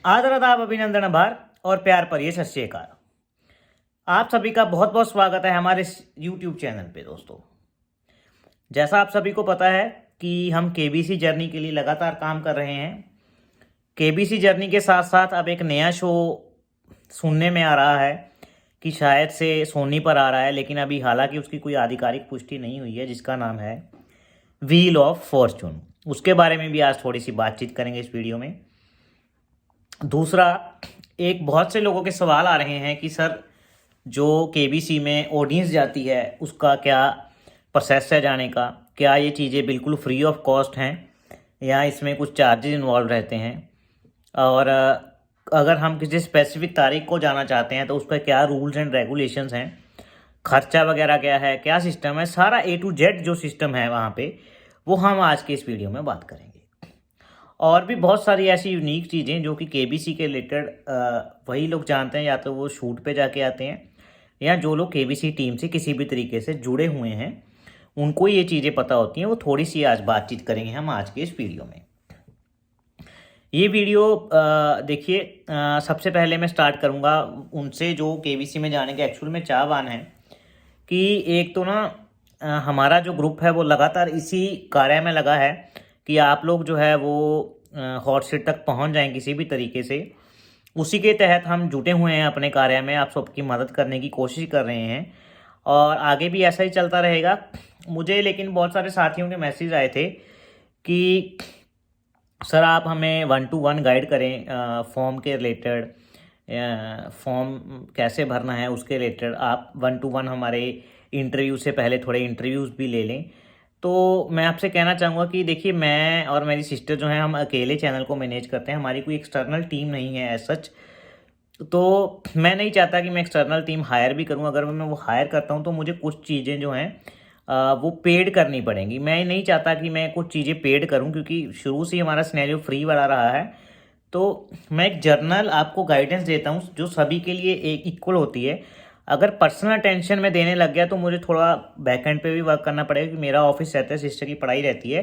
आदर आदाब अभिनंदन आभार और प्यार पर ये सत श्री अकाल। आप सभी का बहुत बहुत स्वागत है हमारे इस यूट्यूब चैनल पे। दोस्तों, जैसा आप सभी को पता है कि हम केबीसी जर्नी के लिए लगातार काम कर रहे हैं। केबीसी जर्नी के साथ साथ अब एक नया शो सुनने में आ रहा है कि शायद से सोनी पर आ रहा है, लेकिन अभी हालांकि उसकी कोई आधिकारिक पुष्टि नहीं हुई है, जिसका नाम है व्हील ऑफ फॉर्चून। उसके बारे में भी आज थोड़ी सी बातचीत करेंगे इस वीडियो में। दूसरा, एक बहुत से लोगों के सवाल आ रहे हैं कि सर, जो केबीसी में ऑडियंस जाती है उसका क्या प्रोसेस है जाने का, क्या ये चीज़ें बिल्कुल फ्री ऑफ कॉस्ट हैं या इसमें कुछ चार्जेस इन्वॉल्व रहते हैं, और अगर हम किसी स्पेसिफिक तारीख को जाना चाहते हैं तो उसका क्या रूल्स एंड रेगुलेशंस हैं, खर्चा वगैरह क्या है, क्या सिस्टम है, सारा A to Z जो सिस्टम है वहाँ पे, वो हम आज के इस वीडियो में बात करेंगे। और भी बहुत सारी ऐसी यूनिक चीज़ें जो कि केबीसी के रिलेटेड वही लोग जानते हैं, या तो वो शूट पे जाके आते हैं या जो लोग केबीसी टीम से किसी भी तरीके से जुड़े हुए हैं उनको ये चीज़ें पता होती हैं। वो थोड़ी सी आज बातचीत करेंगे हम आज के इस वीडियो में। ये वीडियो देखिए, सबसे पहले मैं स्टार्ट करूँगा उनसे जो केबीसी में जाने के एक्चुअल में चाहवान हैं कि एक तो ना हमारा जो ग्रुप है वो लगातार इसी कार्य में लगा है कि आप लोग जो है वो हॉट सीट तक पहुंच जाएं किसी भी तरीके से। उसी के तहत हम जुटे हुए हैं अपने कार्य में, आप सबकी मदद करने की कोशिश कर रहे हैं और आगे भी ऐसा ही चलता रहेगा। मुझे लेकिन बहुत सारे साथियों के मैसेज आए थे कि सर आप हमें 1-to-1 गाइड करें फॉर्म के रिलेटेड, फॉर्म कैसे भरना है उसके रिलेटेड। आप 1-to-1 हमारे इंटरव्यू से पहले थोड़े इंटरव्यूज़ भी ले लें। तो मैं आपसे कहना चाहूँगा कि देखिए, मैं और मेरी सिस्टर जो हैं हम अकेले चैनल को मैनेज करते हैं, हमारी कोई एक्सटर्नल टीम नहीं है एज सच। तो मैं नहीं चाहता कि मैं एक्सटर्नल टीम हायर भी करूँ। अगर मैं वो हायर करता हूँ तो मुझे कुछ चीज़ें जो हैं वो पेड करनी पड़ेंगी। मैं नहीं चाहता कि मैं कुछ चीज़ें पेड करूँ, क्योंकि शुरू से ही हमारा सिनेरियो फ्री वाला रहा है। तो मैं एक जर्नल आपको गाइडेंस देता हूँ जो सभी के लिए एक इक्वल होती है। अगर पर्सनल अटेंशन में देने लग गया तो मुझे थोड़ा बैकएंड पे भी वर्क करना पड़ेगा, कि मेरा ऑफिस रहता है, सिस्टर की पढ़ाई रहती है,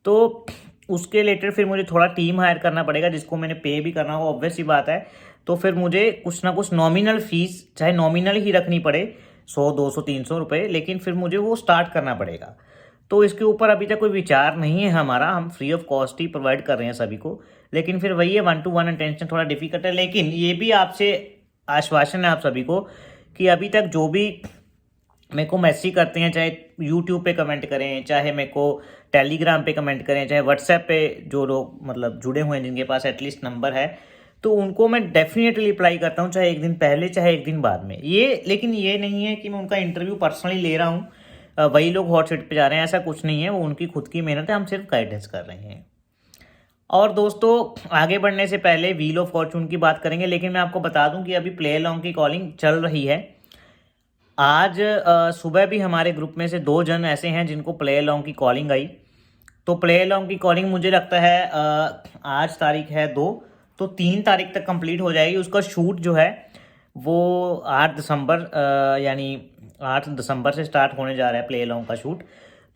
तो उसके रिलेटेड फिर मुझे थोड़ा टीम हायर करना पड़ेगा जिसको मैंने पे भी करना हो, ऑब्वियस सी बात है। तो फिर मुझे कुछ ना कुछ नॉमिनल फीस, चाहे नॉमिनल ही रखनी पड़े, 100, 200, 300 रुपये, लेकिन फिर मुझे वो स्टार्ट करना पड़ेगा। तो इसके ऊपर अभी तक कोई विचार नहीं है हमारा, हम free of cost he provide कर रहे हैं सभी को। लेकिन फिर वही है, 1-to-1 अटेंशन थोड़ा डिफिकल्ट है। लेकिन ये भी आपसे आश्वासन है आप सभी को कि अभी तक जो भी मेरे को मैसेज करते हैं, चाहे यूट्यूब पे कमेंट करें, चाहे मेरे को टेलीग्राम पे कमेंट करें, चाहे व्हाट्सएप पे जो लोग मतलब जुड़े हुए हैं जिनके पास एटलीस्ट नंबर है, तो उनको मैं डेफिनेटली रिप्लाई करता हूँ, चाहे एक दिन पहले चाहे एक दिन बाद में। ये लेकिन ये नहीं है कि मैं उनका इंटरव्यू पर्सनली ले रहा हूँ, वही लोग हॉट सीट पे जा रहे हैं, ऐसा कुछ नहीं है। वो उनकी खुद की मेहनत है, हम सिर्फ गाइडेंस कर रहे हैं। और दोस्तों, आगे बढ़ने से पहले व्हील ऑफ फॉर्चून की बात करेंगे, लेकिन मैं आपको बता दूं कि अभी प्ले अलोंग की कॉलिंग चल रही है। आज सुबह भी हमारे ग्रुप में से 2 जन ऐसे हैं जिनको प्ले अलोंग की कॉलिंग आई। तो प्ले अलोंग की कॉलिंग मुझे लगता है आज तारीख है 2, तो 3 तारीख तक कंप्लीट हो जाएगी। उसका शूट जो है वो 8 दिसंबर यानी 8 दिसंबर से स्टार्ट होने जा रहा है प्ले अलोंग का शूट।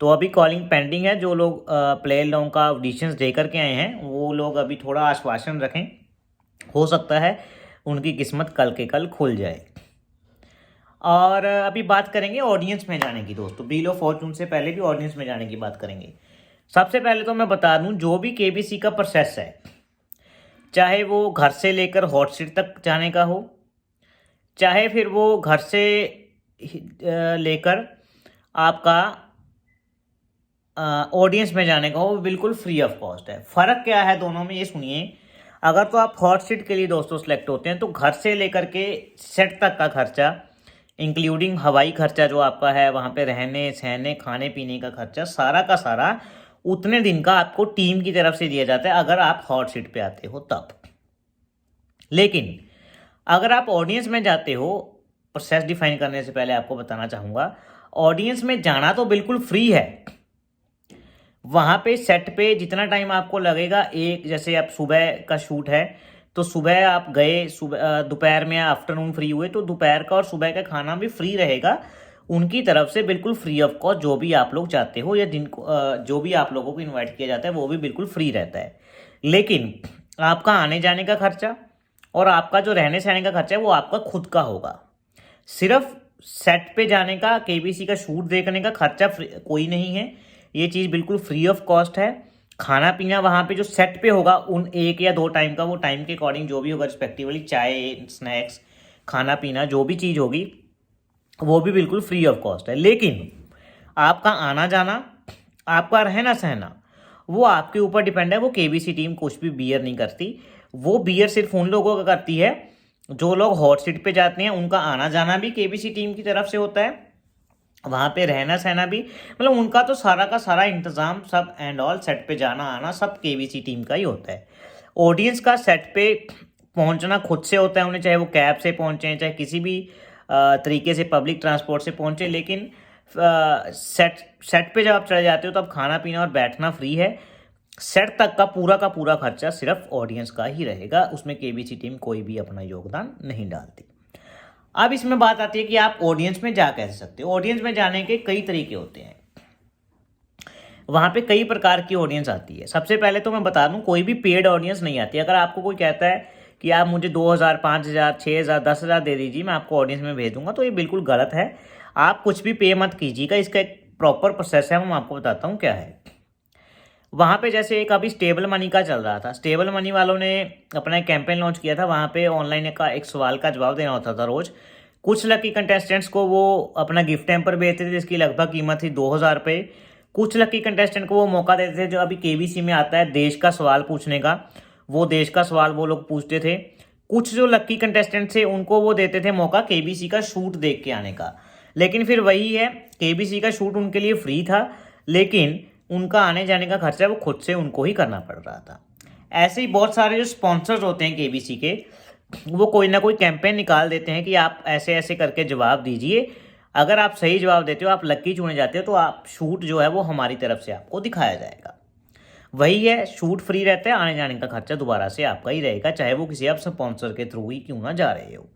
तो अभी कॉलिंग पेंडिंग है। जो लोग प्ले अलोंग का ऑडिशंस दे करके आए हैं वो लोग अभी थोड़ा आश्वासन रखें, हो सकता है उनकी किस्मत कल के कल खुल जाए। और अभी बात करेंगे ऑडियंस में जाने की। दोस्तों, व्हील ऑफ फॉर्चून से पहले भी ऑडियंस में जाने की बात करेंगे। सबसे पहले तो मैं बता दूं, जो भी केबीसी का प्रोसेस है, चाहे वो घर से लेकर हॉट सीट तक जाने का हो, चाहे फिर वो घर से लेकर आपका ऑडियंस में जाने का हो, वो बिल्कुल फ्री ऑफ कॉस्ट है। फ़र्क क्या है दोनों में, ये सुनिए। अगर तो आप हॉट सीट के लिए दोस्तों सेलेक्ट होते हैं तो घर से लेकर के सेट तक का खर्चा, इंक्लूडिंग हवाई खर्चा जो आपका है, वहाँ पे रहने सहने खाने पीने का खर्चा, सारा का सारा उतने दिन का आपको टीम की तरफ से दिया जाता है अगर आप हॉट सीट पे आते हो तब। लेकिन अगर आप ऑडियंस में जाते हो, प्रोसेस डिफाइन करने से पहले आपको बताना चाहूँगा, ऑडियंस में जाना तो बिल्कुल फ्री है। वहाँ पे सेट पे जितना टाइम आपको लगेगा, एक जैसे आप सुबह का शूट है तो सुबह आप गए, सुबह दोपहर में आफ्टरनून फ्री हुए, तो दोपहर का और सुबह का खाना भी फ्री रहेगा उनकी तरफ से, बिल्कुल फ्री ऑफ कॉस्ट। जो भी आप लोग चाहते हो या जिनको जो भी आप लोगों को इनवाइट किया जाता है वो भी बिल्कुल फ्री रहता है। लेकिन आपका आने जाने का खर्चा और आपका जो रहने सहने का खर्चा है वो आपका खुद का होगा। सिर्फ सेट पे जाने का, केबीसी का शूट देखने का खर्चा कोई नहीं है, ये चीज़ बिल्कुल फ्री ऑफ कॉस्ट है। खाना पीना वहाँ पे जो सेट पे होगा उन 1 या 2 टाइम का, वो टाइम के अकॉर्डिंग जो भी होगा रिस्पेक्टिवली, चाय स्नैक्स खाना पीना जो भी चीज़ होगी वो भी बिल्कुल फ्री ऑफ कॉस्ट है। लेकिन आपका आना जाना, आपका रहना सहना, वो आपके ऊपर डिपेंड है। वो केबीसी टीम कुछ भी बियर नहीं करती। वो बियर सिर्फ उन लोगों का करती है जो लोग हॉट सीट पे जाते हैं। उनका आना जाना भी केबीसी टीम की तरफ से होता है, वहाँ पे रहना सहना भी, मतलब उनका तो सारा का सारा इंतज़ाम सब एंड ऑल, सेट पे जाना आना सब केबीसी टीम का ही होता है। ऑडियंस का सेट पे पहुँचना खुद से होता है उन्हें, चाहे वो कैब से पहुँचे, चाहे किसी भी तरीके से पब्लिक ट्रांसपोर्ट से पहुँचे। लेकिन सेट पे जब आप चले जाते हो तब खाना पीना और बैठना फ्री है। सेट तक का पूरा खर्चा सिर्फ ऑडियंस का ही रहेगा, उसमें केबीसी टीम कोई भी अपना योगदान नहीं डालती। अब इसमें बात आती है कि आप ऑडियंस में जा कैसे सकते हो। ऑडियंस में जाने के कई तरीके होते हैं, वहाँ पे कई प्रकार की ऑडियंस आती है। सबसे पहले तो मैं बता दूं, कोई भी पेड ऑडियंस नहीं आती। अगर आपको कोई कहता है कि आप मुझे 2,000, 5,000, 6,000, 10,000 दे दीजिए, मैं आपको ऑडियंस में भेज दूंगा, तो ये बिल्कुल गलत है। आप कुछ भी पे मत कीजिएगा, इसका एक प्रॉपर प्रोसेस है, मैं आपको बताता हूँ क्या है। वहाँ पे जैसे एक अभी स्टेबल मनी का चल रहा था, स्टेबल मनी वालों ने अपना एक कैंपेन लॉन्च किया था। वहाँ पे ऑनलाइन का एक सवाल का जवाब देना होता था रोज। कुछ लकी कंटेस्टेंट्स को वो अपना गिफ्ट हैम्पर भेजते थे जिसकी लगभग कीमत थी 2,000 रुपये। कुछ लकी कंटेस्टेंट को वो मौका देते थे, जो अभी केबीसी में आता है देश का सवाल पूछने का, वो देश का सवाल वो लोग पूछते थे। कुछ जो लकी कंटेस्टेंट थे उनको वो देते थे मौका केबीसी का शूट देख के आने का। लेकिन फिर वही है, केबीसी का शूट उनके लिए फ्री था, लेकिन उनका आने जाने का खर्चा वो खुद से उनको ही करना पड़ रहा था। ऐसे ही बहुत सारे जो स्पॉन्सर्स होते हैं केबीसी के, वो कोई ना कोई कैंपेन निकाल देते हैं कि आप ऐसे ऐसे करके जवाब दीजिए, अगर आप सही जवाब देते हो, आप लक्की चुने जाते हो, तो आप शूट जो है वो हमारी तरफ से आपको दिखाया जाएगा। वही है, शूट फ्री रहता है, आने जाने का खर्चा दोबारा से आपका ही रहेगा, चाहे वो किसी आप स्पॉन्सर के थ्रू ही क्यों ना जा रहे हो।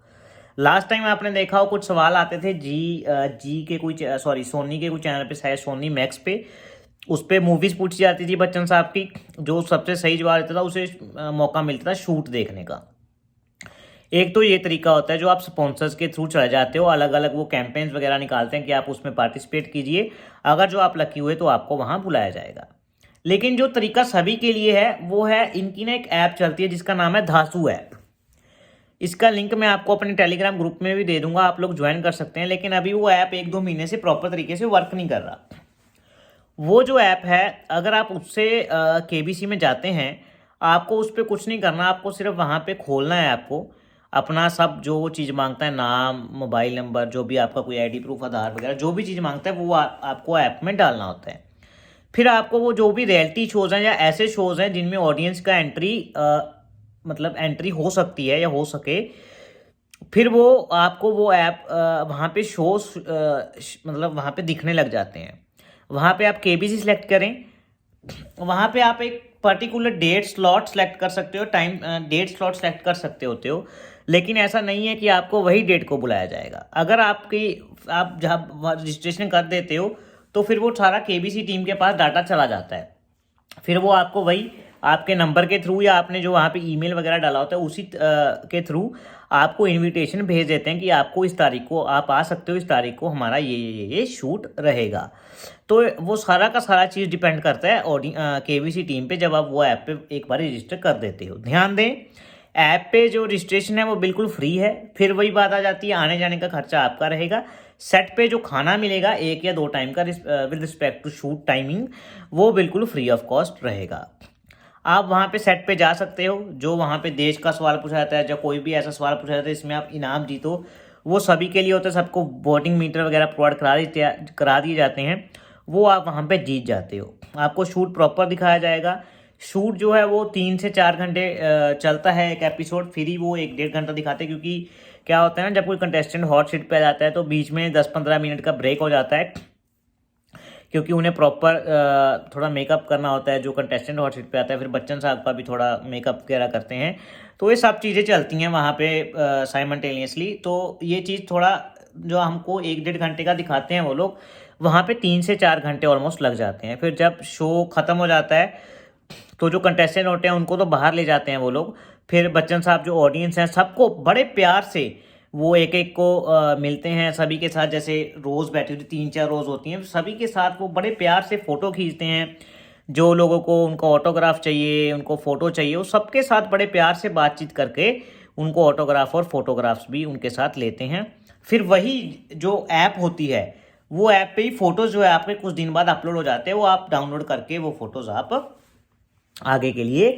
लास्ट टाइम आपने देखा हो कुछ सवाल आते थे जी के कोई, सॉरी सोनी के कुछ चैनल पे, शायद सोनी मैक्स पे, उस पर मूवीज़ पूछी जाती थी बच्चन साहब की। जो सबसे सही जवाब देता था उसे मौका मिलता था शूट देखने का। एक तो ये तरीका होता है जो आप स्पॉन्सर्स के थ्रू चले जाते हो, अलग अलग वो कैंपेन्स वगैरह निकालते हैं कि आप उसमें पार्टिसिपेट कीजिए, अगर जो आप लकी हुए तो आपको वहाँ बुलाया जाएगा। लेकिन जो तरीका सभी के लिए है वो है, इनकी ना एक ऐप चलती है जिसका नाम है धासु ऐप। इसका लिंक मैं आपको अपने टेलीग्राम ग्रुप में भी दे दूंगा, आप लोग ज्वाइन कर सकते हैं। लेकिन अभी वो ऐप 1-2 महीने से प्रॉपर तरीके से वर्क नहीं कर रहा। वो जो ऐप है, अगर आप उससे केबीसी में जाते हैं, आपको उस पर कुछ नहीं करना, आपको सिर्फ वहाँ पे खोलना है, आपको अपना सब जो चीज़ मांगता है, नाम, मोबाइल नंबर, जो भी आपका कोई आईडी प्रूफ, आधार वगैरह जो भी चीज़ मांगता है वो आपको ऐप में डालना होता है। फिर आपको वो जो भी रियलिटी शोज़ हैं या ऐसे शोज़ हैं जिनमें ऑडियंस का मतलब एंट्री हो सकती है या हो सके, फिर वो आपको वो ऐप वहाँ पे शोज मतलब वहाँ पे दिखने लग जाते हैं। वहाँ पे आप केबीसी सिलेक्ट करें, वहाँ पे आप एक पर्टिकुलर डेट स्लॉट सेलेक्ट कर सकते हो, टाइम डेट स्लॉट सेलेक्ट कर सकते होते हो। लेकिन ऐसा नहीं है कि आपको वही डेट को बुलाया जाएगा। अगर आप जब रजिस्ट्रेशन कर देते हो तो फिर वो सारा केबीसी टीम के पास डाटा चला जाता है। फिर वो आपको वही आपके नंबर के थ्रू या आपने जो वहाँ पे ईमेल वगैरह डाला होता है उसी के थ्रू आपको इनविटेशन भेज देते हैं कि आपको इस तारीख को आप आ सकते हो, इस तारीख को हमारा ये शूट रहेगा। तो वो सारा का सारा चीज़ डिपेंड करता है केबीसी टीम पे, जब आप वो ऐप पे एक बार रजिस्टर कर देते हो। ध्यान दें, ऐप पे जो रजिस्ट्रेशन है वो बिल्कुल फ्री है। फिर वही बात आ जाती है, आने जाने का खर्चा आपका रहेगा। सेट पे जो खाना मिलेगा 1 या 2 टाइम का with respect to shoot timing, वो बिल्कुल फ्री ऑफ कॉस्ट रहेगा। आप वहाँ पे सेट पे जा सकते हो, जो वहाँ पे देश का सवाल पूछा जाता है, जब कोई भी ऐसा सवाल पूछा जाता है इसमें आप इनाम जीतो, वो सभी के लिए होता है। सबको वोटिंग मीटर वगैरह प्रोवाइड करा दिए जाते हैं, वो आप वहाँ पे जीत जाते हो। आपको शूट प्रॉपर दिखाया जाएगा। शूट जो है वो 3 से 4 घंटे चलता है एक एपिसोड, फिर ही वो 1-1.5 घंटा दिखाते हैं। क्योंकि क्या होता है ना, जब कोई कंटेस्टेंट हॉट सीट पे आ जाता है तो बीच में 10-15 मिनट का ब्रेक हो जाता है, क्योंकि उन्हें प्रॉपर थोड़ा मेकअप करना होता है। जो कंटेस्टेंट हॉट सीट पे आता है, फिर बच्चन साहब का भी थोड़ा मेकअप वगैरह करते हैं, तो ये सब चीज़ें चलती हैं वहाँ पे साइमल्टेनियसली। तो ये चीज़ थोड़ा जो हमको 1-1.5 घंटे का दिखाते हैं वो लोग, वहाँ पे 3 से 4 घंटे ऑलमोस्ट लग जाते हैं। फिर जब शो ख़त्म हो जाता है तो जो कंटेस्टेंट होते हैं उनको तो बाहर ले जाते हैं वो लोग, फिर बच्चन साहब जो ऑडियंस हैं सबको बड़े प्यार से वो एक एक को मिलते हैं सभी के साथ। जैसे रोज़ बैठी हुई 3-4 रोज़ होती हैं, सभी के साथ वो बड़े प्यार से फ़ोटो खींचते हैं। जो लोगों को उनको ऑटोग्राफ चाहिए, उनको फ़ोटो चाहिए, वो सबके साथ बड़े प्यार से बातचीत करके उनको ऑटोग्राफ और फोटोग्राफ्स भी उनके साथ लेते हैं। फिर वही जो ऐप होती है वो ऐप पे ही फ़ोटोज़ जो है आपके कुछ दिन बाद अपलोड हो जाते हैं, वो आप डाउनलोड करके वो फ़ोटोज़ आप आगे के लिए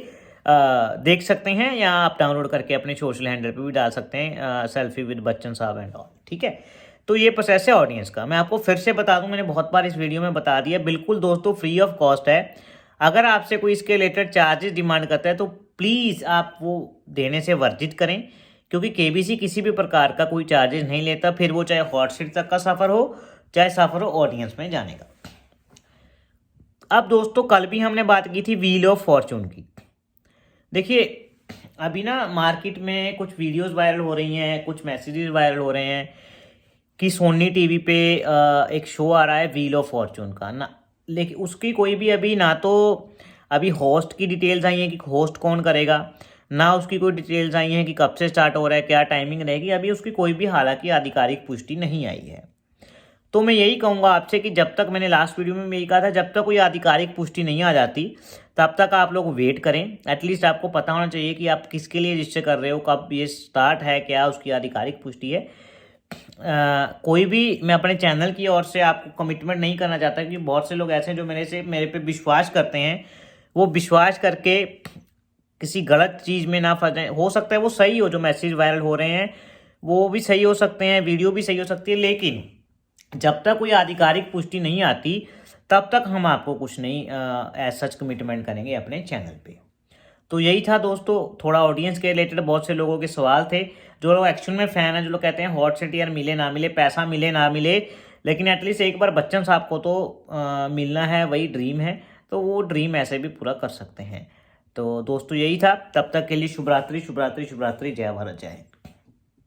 देख सकते हैं, या आप डाउनलोड करके अपने सोशल हैंडल पे भी डाल सकते हैं, सेल्फी विद बच्चन साहब एंड ऑल। ठीक है, तो ये प्रोसेस है ऑडियंस का। मैं आपको फिर से बता दूं, मैंने बहुत बार इस वीडियो में बता दिया, बिल्कुल दोस्तों फ्री ऑफ कॉस्ट है। अगर आपसे कोई इसके रिलेटेड चार्जेस डिमांड करता है तो प्लीज़ आप वो देने से वर्जित करें, क्योंकि केबीसी किसी भी प्रकार का कोई चार्जेस नहीं लेता, फिर वो चाहे हॉट सीट तक का सफ़र हो, चाहे सफ़र हो ऑडियंस में जाने का। अब दोस्तों कल भी हमने बात की थी व्हील ऑफ फॉर्चून की। देखिए अभी ना मार्केट में कुछ वीडियोस वायरल हो रही हैं, कुछ मैसेजेस वायरल हो रहे हैं कि सोनी टीवी पे एक शो आ रहा है व्हील ऑफ फॉर्चून का ना, लेकिन उसकी कोई भी अभी ना तो अभी होस्ट की डिटेल्स आई हैं कि होस्ट कौन करेगा, ना उसकी कोई डिटेल्स आई हैं कि कब से स्टार्ट हो रहा है, क्या टाइमिंग रहेगी, अभी उसकी कोई भी हालांकि आधिकारिक पुष्टि नहीं आई है। तो मैं यही कहूँगा आपसे कि जब तक, मैंने लास्ट वीडियो में यही कहा था, जब तक कोई आधिकारिक पुष्टि नहीं आ जाती तब तक आप लोग वेट करें। एटलीस्ट आपको पता होना चाहिए कि आप किसके लिए रजिस्टर कर रहे हो, कब ये स्टार्ट है, क्या उसकी आधिकारिक पुष्टि है। कोई भी मैं अपने चैनल की ओर से आपको कमिटमेंट नहीं करना चाहता, क्योंकि बहुत से लोग ऐसे हैं जो मेरे पे विश्वास करते हैं, वो विश्वास करके किसी गलत चीज़ में ना फंस जाए। हो सकता है वो सही हो, जो मैसेज वायरल हो रहे हैं वो भी सही हो सकते हैं, वीडियो भी सही हो सकती है, लेकिन जब तक कोई आधिकारिक पुष्टि नहीं आती तब तक हम आपको कुछ नहीं एज सच कमिटमेंट करेंगे अपने चैनल पे। तो यही था दोस्तों, थोड़ा ऑडियंस के रिलेटेड बहुत से लोगों के सवाल थे, जो लोग एक्चुअल में फ़ैन हैं, जो लोग कहते हैं हॉट सीट यार मिले ना मिले, पैसा मिले ना मिले, लेकिन एटलीस्ट एक बार बच्चन साहब को तो मिलना है, वही ड्रीम है, तो वो ड्रीम ऐसे भी पूरा कर सकते हैं। तो दोस्तों यही था, तब तक के लिए शुभ रात्रि, शुभ रात्रि, शुभ रात्रि, जय भारत, जय हिंद।